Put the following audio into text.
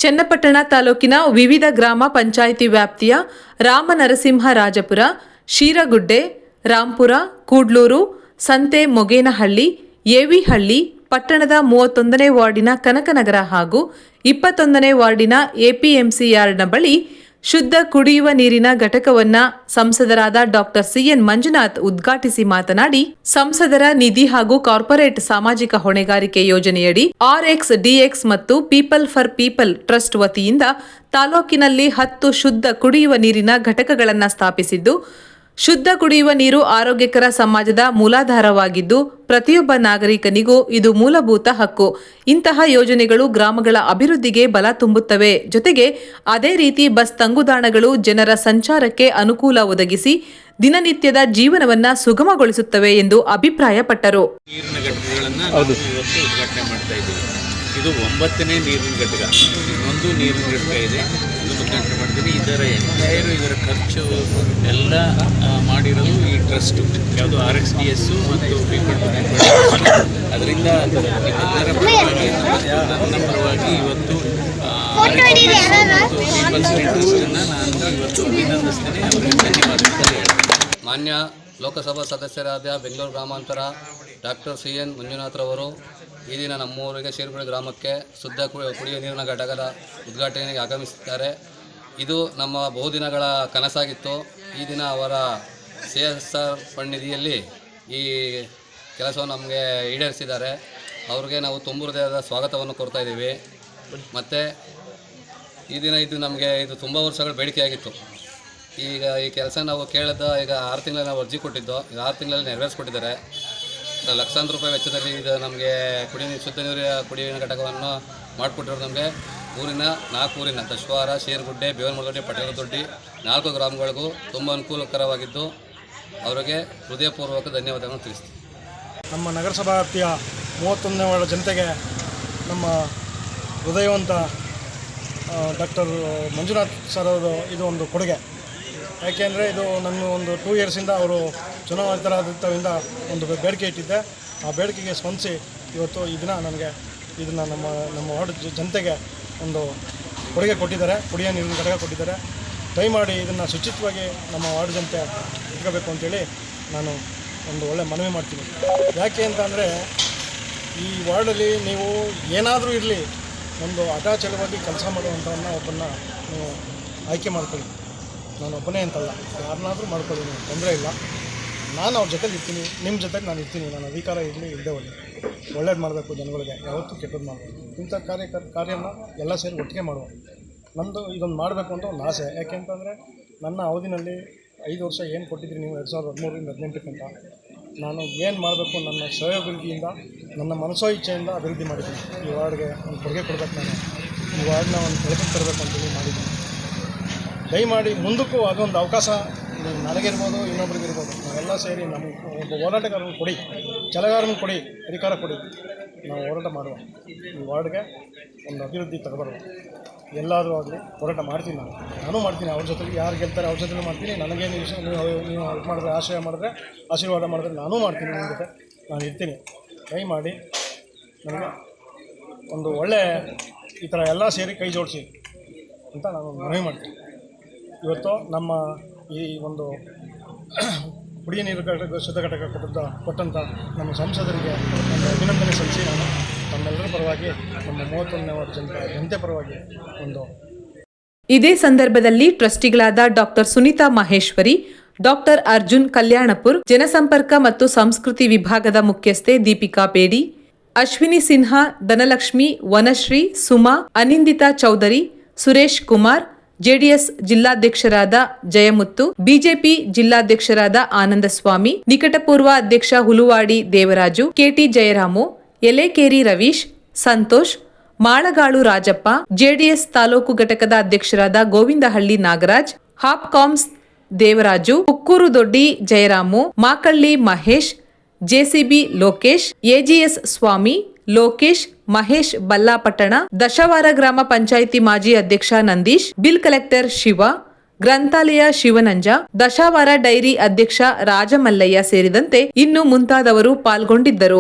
ಚನ್ನಪಟ್ಟಣ ತಾಲೂಕಿನ ವಿವಿಧ ಗ್ರಾಮ ಪಂಚಾಯಿತಿ ವ್ಯಾಪ್ತಿಯ ರಾಮನರಸಿಂಹರಾಜಪುರ, ಶೀರಗುಡ್ಡೆ, ರಾಂಪುರ, ಕೂಡ್ಲೂರು, ಸಂತೆ ಮೊಗೇನಹಳ್ಳಿ, ಏವಿಹಳ್ಳಿ, ಪಟ್ಟಣದ 31ನೇ ವಾರ್ಡಿನ ಕನಕನಗರ ಹಾಗೂ 21ನೇ ವಾರ್ಡಿನ ಎಪಿಎಂಸಿ ಯಾರ್ಡ್ನ ಬಳಿ ಶುದ್ಧ ಕುಡಿಯುವ ನೀರಿನ ಘಟಕವನ್ನು ಸಂಸದರಾದ ಡಾಕ್ಟರ್ ಸಿಎನ್ ಮಂಜುನಾಥ್ ಉದ್ಘಾಟಿಸಿ ಮಾತನಾಡಿ, ಸಂಸದರ ನಿಧಿ ಹಾಗೂ ಕಾರ್ಪೊರೇಟ್ ಸಾಮಾಜಿಕ ಹೊಣೆಗಾರಿಕೆ ಯೋಜನೆಯಡಿ RxDx ಮತ್ತು ಪೀಪಲ್ ಫಾರ್ ಪೀಪಲ್ ಟ್ರಸ್ಟ್ ವತಿಯಿಂದ ತಾಲೂಕಿನಲ್ಲಿ 10 ಶುದ್ಧ ಕುಡಿಯುವ ನೀರಿನ ಘಟಕಗಳನ್ನು ಸ್ಥಾಪಿಸಿದ್ದು, ಶುದ್ಧ ಕುಡಿಯುವ ನೀರು ಆರೋಗ್ಯಕರ ಸಮಾಜದ ಮೂಲಾಧಾರವಾಗಿದ್ದು, ಪ್ರತಿಯೊಬ್ಬ ನಾಗರಿಕನಿಗೂ ಇದು ಮೂಲಭೂತ ಹಕ್ಕು. ಇಂತಹ ಯೋಜನೆಗಳು ಗ್ರಾಮಗಳ ಅಭಿವೃದ್ಧಿಗೆ ಬಲ ತುಂಬುತ್ತವೆ. ಜೊತೆಗೆ ಅದೇ ರೀತಿ ಬಸ್ ತಂಗುದಾಣಗಳು ಜನರ ಸಂಚಾರಕ್ಕೆ ಅನುಕೂಲ ಒದಗಿಸಿ ದಿನನಿತ್ಯದ ಜೀವನವನ್ನ ಸುಗಮಗೊಳಿಸುತ್ತವೆ ಎಂದು ಅಭಿಪ್ರಾಯಪಟ್ಟರು. ಇದು 9ನೇ ನೀರಿನ ಘಟಕ. ಇನ್ನೊಂದು ನೀರಿನ ಘಟಕ ಇದೆ, ಅದನ್ನು ಉದ್ಘಾಟನೆ ಮಾಡ್ತೀನಿ. ಇದರ ಖರ್ಚು ಎಲ್ಲ ಮಾಡಿರೋದು ಈ ಟ್ರಸ್ಟು, ಯಾವುದು RxDS ಮತ್ತು ಪೀಪಲ್ ಅದರಿಂದ ಇದೆಲ್ಲರ ಪರವಾಗಿ ನನ್ನ ಪರವಾಗಿ ಇವತ್ತು ಪೀಪಲ್ಸ್ ಟ್ರಸ್ಟನ್ನು ನಾನು ಇವತ್ತು ಅಭಿನಂದಿಸ್ತೇನೆ. ಅವರಿಗೆ ಧನ್ಯವಾದಗಳು ಹೇಳ್ತೇನೆ. ಮಾನ್ಯ ಲೋಕಸಭಾ ಸದಸ್ಯರಾದ ಬೆಂಗಳೂರು ಗ್ರಾಮಾಂತರ ಡಾಕ್ಟರ್ CN ಮಂಜುನಾಥ್ರವರು ಈ ದಿನ ನಮ್ಮೂರಿಗೆ ಶೀರಗುಡ್ಡೆ ಗ್ರಾಮಕ್ಕೆ ಶುದ್ಧ ಕುಡಿಯುವ ನೀರಿನ ಘಟಕದ ಉದ್ಘಾಟನೆಗೆ ಆಗಮಿಸಿದ್ದಾರೆ. ಇದು ನಮ್ಮ ಬಹುದಿನಗಳ ಕನಸಾಗಿತ್ತು. ಈ ದಿನ ಅವರ CSR ಫಂಡ್ ನಿಧಿಯಲ್ಲಿ ಈ ಕೆಲಸವನ್ನು ನಮಗೆ ಈಡೇರಿಸಿದ್ದಾರೆ. ಅವ್ರಿಗೆ ನಾವು ತುಂಬ ಹೃದಯದ ಸ್ವಾಗತವನ್ನು ಕೊಡ್ತಾ ಇದ್ದೀವಿ. ಮತ್ತು ಈ ದಿನ ನಮಗೆ ತುಂಬ ವರ್ಷಗಳ ಬೇಡಿಕೆಯಾಗಿತ್ತು. ಈಗ ಈ ಕೆಲಸ ನಾವು ಕೇಳಿದ ಈಗ 6 ತಿಂಗಳಲ್ಲಿ ನಾವು ಅರ್ಜಿ ಕೊಟ್ಟಿದ್ದು, ಈಗ 6 ತಿಂಗಳಲ್ಲಿ ನೆರವೇರಿಸ್ಕೊಟ್ಟಿದ್ದಾರೆ. ಲಕ್ಷಾಂತರ ರೂಪಾಯಿ ವೆಚ್ಚದಲ್ಲಿ ಇದು ನಮಗೆ ಶುದ್ಧ ನೀರಿನ ಕುಡಿಯುವ ಘಟಕವನ್ನು ಮಾಡಿಕೊಟ್ಟಿರೋದು ನಮಗೆ ಊರಿನ 4 ಊರಿನ ದಶವಾರ, ಶೀರಗುಡ್ಡೆ, ಬೇವನಮರದೊಡ್ಡಿ, ಪಟ್ಟಣದೊಡ್ಡಿ 4 ಗ್ರಾಮಗಳಿಗೂ ತುಂಬ ಅನುಕೂಲಕರವಾಗಿದ್ದು ಅವರಿಗೆ ಹೃದಯಪೂರ್ವಕ ಧನ್ಯವಾದಗಳನ್ನು ತಿಳಿಸ್ತೀವಿ. ನಮ್ಮ ನಗರಸಭಾ ವ್ಯಾಪ್ತಿಯ 31ನೇ ವಾರ್ಡ್ ಜನತೆಗೆ ನಮ್ಮ ಹೃದಯವಂತ ಡಾಕ್ಟರ್ ಮಂಜುನಾಥ್ ಸರ್ ಅವರು ಇದು ಒಂದು ಕೊಡುಗೆ. ಯಾಕೆಂದರೆ ಇದು ನನ್ನ ಒಂದು 2 ಇಯರ್ಸಿಂದ ಅವರು ಚುನಾವಣಾಧಿಕಾರದಿಂದ ಒಂದು ಬೇಡಿಕೆ ಇಟ್ಟಿದ್ದೆ. ಆ ಬೇಡಿಕೆಗೆ ಸ್ಪಂದಿಸಿ ಇವತ್ತು ಈ ದಿನ ನನಗೆ ಇದನ್ನು ನಮ್ಮ ವಾರ್ಡ್ ಜನತೆಗೆ ಒಂದು ಕೊಡುಗೆ ಕೊಟ್ಟಿದ್ದಾರೆ, ಕುಡಿಯೋ ನೀರಿನ ಘಟಕ ಕೊಟ್ಟಿದ್ದಾರೆ. ದಯಮಾಡಿ ಇದನ್ನು ಶುಚಿತ್ವವಾಗಿ ನಮ್ಮ ವಾರ್ಡ್ ಜನತೆ ಇಟ್ಕೋಬೇಕು ಅಂತೇಳಿ ನಾನು ಒಂದು ಒಳ್ಳೆ ಮನವಿ ಮಾಡ್ತೀನಿ. ಯಾಕೆ ಅಂತ ಅಂದರೆ ಈ ವಾರ್ಡಲ್ಲಿ ನೀವು ಏನಾದರೂ ಇರಲಿ ಒಂದು ಅಟಾಚಲವಾಗಿ ಕೆಲಸ ಮಾಡುವಂಥವನ್ನ ಒಬ್ಬನ್ನ ನೀವು ಆಯ್ಕೆ ಮಾಡ್ಕೊಳ್ಳಿ. ನಾನು ಒಬ್ಬನೇ ಅಂತಲ್ಲ, ಯಾರನ್ನಾದರೂ ಮಾಡ್ಕೊಳ್ಳಿ, ನೀವು ತೊಂದರೆ ಇಲ್ಲ. ನಾನು ಅವ್ರ ಜೊತೆಲಿ ಇರ್ತೀನಿ, ನಿಮ್ಮ ಜೊತೆಗೆ ನಾನು ಇರ್ತೀನಿ. ನನ್ನ ಅಧಿಕಾರ ಇರಲಿ ಇಲ್ಲದೆ ಹೋಗಲಿ, ಒಳ್ಳೇದು ಮಾಡಬೇಕು, ಜನಗಳಿಗೆ ಯಾವತ್ತೂ ಕೆಟ್ಟದ್ದು ಮಾಡಬೇಕು. ಇಂಥ ಕಾರ್ಯನ ಎಲ್ಲ ಸೇರಿ ಒಟ್ಟಿಗೆ ಮಾಡುವ. ನಮ್ಮದು ಇದೊಂದು ಮಾಡಬೇಕು ಅಂತ ಒಂದು ಆಸೆ. ಯಾಕೆಂತಂದರೆ ನನ್ನ ಅವಧಿನಲ್ಲಿ 5 ವರ್ಷ ಏನು ಕೊಟ್ಟಿದ್ರಿ ನೀವು 2013ರಿಂದ 2018 ಅಂತ, ನಾನು ಏನು ಮಾಡಬೇಕು ನನ್ನ ಶ್ರೇಯೋಭಿವೃದ್ಧಿಯಿಂದ, ನನ್ನ ಮನಸೋ ಇಚ್ಛೆಯಿಂದ ಅಭಿವೃದ್ಧಿ ಮಾಡಿದ್ದೀನಿ. ಈ ವಾರ್ಡ್ಗೆ ಒಂದು ಕೊಡುಗೆ ಕೊಡಬೇಕು, ನಾನು ಈ ವಾರ್ಡ್ನ ಒಂದು ಬೆಳಕಿಗೆ ತರಬೇಕು ಅಂತೇಳಿ ಮಾಡಿದ್ದೀನಿ. ದಯಮಾಡಿ ಮುಂದಕ್ಕೂ ಅದೊಂದು ಅವಕಾಶ ನನಗಿರ್ಬೋದು, ಇನ್ನೊಬ್ರಿಗಿರ್ಬೋದು, ನಾವೆಲ್ಲ ಸೇರಿ ನಮ್ಮ ಒಬ್ಬ ಹೋರಾಟಗಾರನ ಕೊಡಿ, ಛಲಗಾರನ ಕೊಡಿ, ಅಧಿಕಾರ ಕೊಡಿ, ನಾವು ಹೋರಾಟ ಮಾಡುವ. ಈ ವಾರ್ಡ್ಗೆ ಒಂದು ಅಭಿವೃದ್ಧಿ ತಗೊಬರುವ. ಎಲ್ಲರೂ ಆಗಲಿ ಹೋರಾಟ ಮಾಡ್ತೀನಿ. ನಾನು ಮಾಡ್ತೀನಿ. ಅವ್ರ ಜೊತೆಗೆ ಯಾರು ಗೆಲ್ತಾರೆ ಅವ್ರ ಜೊತೆಗೆ ಮಾಡ್ತೀನಿ. ನನಗೇನು ವಿಷಯ ನೀವು ಇದು ಮಾಡಿದ್ರೆ, ಆಶೀರ್ವಾದ ಮಾಡಿದ್ರೆ ನಾನೂ ಮಾಡ್ತೀನಿ. ನಿಮ್ಮ ಜೊತೆ ನಾನು ಇರ್ತೀನಿ. ದಯಮಾಡಿ ನನಗೆ ಒಂದು ಒಳ್ಳೆಯ ಈ ಥರ ಎಲ್ಲ ಸೇರಿ ಕೈ ಜೋಡಿಸಿ ಅಂತ ನಾನು ಮನವಿ ಮಾಡ್ತೀನಿ. ಇವತ್ತು ನಮ್ಮ ಈ ಒಂದು ಕುಡಿಯ ನೀರು ಘಟಕ ಶುದ್ಧ ಘಟಕ ಕೊಟ್ಟಂಥ ನಮ್ಮ ಸಂಸದರಿಗೆ ಒಂದು ಅಭಿನಂದನೆ ಸಲ್ಲಿಸಿ ನಾನು ನಮ್ಮೆಲ್ಲರ ಪರವಾಗಿ, ನಮ್ಮ 31ನೇ ವಾರ್ಡ್ ಜನತೆ ಪರವಾಗಿ ಒಂದು. ಇದೇ ಸಂದರ್ಭದಲ್ಲಿ ಟ್ರಸ್ಟಿಗಳಾದ ಡಾಕ್ಟರ್ ಸುನೀತಾ ಮಹೇಶ್ವರಿ, ಡಾಕ್ಟರ್ ಅರ್ಜುನ್ ಕಲ್ಯಾಣಪುರ್, ಜನಸಂಪರ್ಕ ಮತ್ತು ಸಂಸ್ಕೃತಿ ವಿಭಾಗದ ಮುಖ್ಯಸ್ಥೆ ದೀಪಿಕಾ ಬೇಡಿ, ಅಶ್ವಿನಿ ಸಿನ್ಹಾ, ಧನಲಕ್ಷ್ಮಿ, ವನಶ್ರೀ, ಸುಮಾ, ಅನಿಂದಿತಾ ಚೌಧರಿ, ಸುರೇಶ್ ಕುಮಾರ್, ಜೆಡಿಎಸ್ ಜಿಲ್ಲಾಧ್ಯಕ್ಷರಾದ ಜಯಮುತ್ತು, ಬಿಜೆಪಿ ಜಿಲ್ಲಾಧ್ಯಕ್ಷರಾದ ಆನಂದಸ್ವಾಮಿ, ನಿಕಟಪೂರ್ವ ಅಧ್ಯಕ್ಷ ಹುಲುವಾಡಿ ದೇವರಾಜು, ಕೆಟಿ ಜಯರಾಮು, ಎಲೆಕೇರಿ ರವೀಶ್, ಸಂತೋಷ್, ಮಾಳಗಾಳು ರಾಜಪ್ಪ, ಜೆಡಿಎಸ್ ತಾಲೂಕು ಘಟಕದ ಅಧ್ಯಕ್ಷರಾದ ಗೋವಿಂದಹಳ್ಳಿ ನಾಗರಾಜ್, ಹಾಪ್ಕಾಮ್ಸ್ ದೇವರಾಜು, ಹುಕ್ಕೂರು ದೊಡ್ಡಿ ಜಯರಾಮು, ಮಾಕಳ್ಳಿ ಮಹೇಶ್, ಜೆಸಿಬಿ ಲೋಕೇಶ್, ಎಜಿಎಸ್ ಸ್ವಾಮಿ, ಲೋಕೇಶ್, ಮಹೇಶ್ ಬಲ್ಲಾಪಟ್ಟಣ, ದಶವಾರ ಗ್ರಾಮ ಪಂಚಾಯಿತಿ ಮಾಜಿ ಅಧ್ಯಕ್ಷ ನಂದೀಶ್, ಬಿಲ್ ಕಲೆಕ್ಟರ್ ಶಿವ, ಗ್ರಂಥಾಲಯ ಶಿವನಂಜ, ದಶವಾರ ಡೈರಿ ಅಧ್ಯಕ್ಷ ರಾಜಮಲ್ಲಯ್ಯ ಸೇರಿದಂತೆ ಇನ್ನು ಮುಂತಾದವರು ಪಾಲ್ಗೊಂಡಿದ್ದರು.